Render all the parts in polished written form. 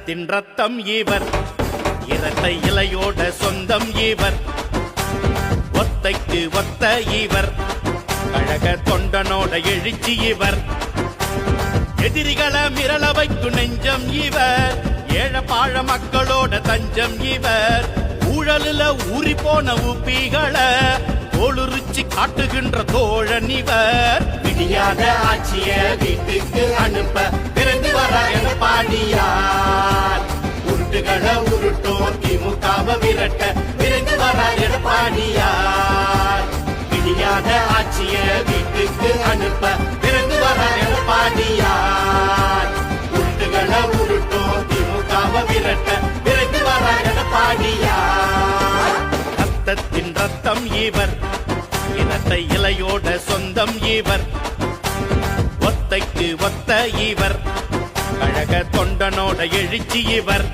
ரத்தத்தின் ரத்தம் இவர், இரட்டை இலையோட சொந்தம் இவர், ஒத்தைக்கு ஒத்த இவர், கழக தொண்டனோட எழுச்சி இவர், எதிரிகளை மிரள வைக்கும் நெஞ்சம் இவர், ஏழப்பாழ மக்களோட தஞ்சம் இவர், ஊழலுல ஊறி போன உப்பிகளை தோளுரிச்சி காட்டுகின்ற தோழன் இவர். விடியாத ஆட்சிய வீட்டுக்கு அனுப்ப பிறந்து வர எடப்பாடியார், உருட்டுகளை உருட்டோர் திமுகவை விரட்ட பிறந்து வர எடப்பாடியார். விடியாத ஆட்சிய வீட்டுக்கு அனுப்ப பிறந்து வர எடப்பாடியார், உருட்டுகளை உருட்டோர் திமுகவை விரட்ட பிறந்து வர எடப்பாடியார். ரத்தத்தின் ரத்தம் இவர், இரட்டை இலையோட சொந்தம் இவர், ஒத்தைக்கு ஒத்த இவர், கழக தொண்டனோட எழுச்சி இவர்.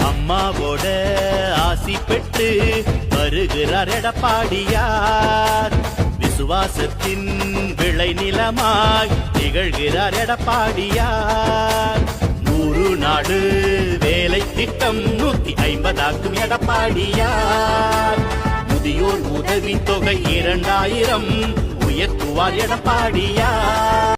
அம்மாவோட ஆசி பெற்று வருகிறார் எடப்பாடியார், விசுவாசத்தின் விளை நிலமாய் திகழ்கிறார் எடப்பாடியார். 100 நாடு வேலை திட்டம் 150 எடப்பாடியார், முதியோர் உதவி தொகை 2000 உயர்த்துவார் எடப்பாடியார்.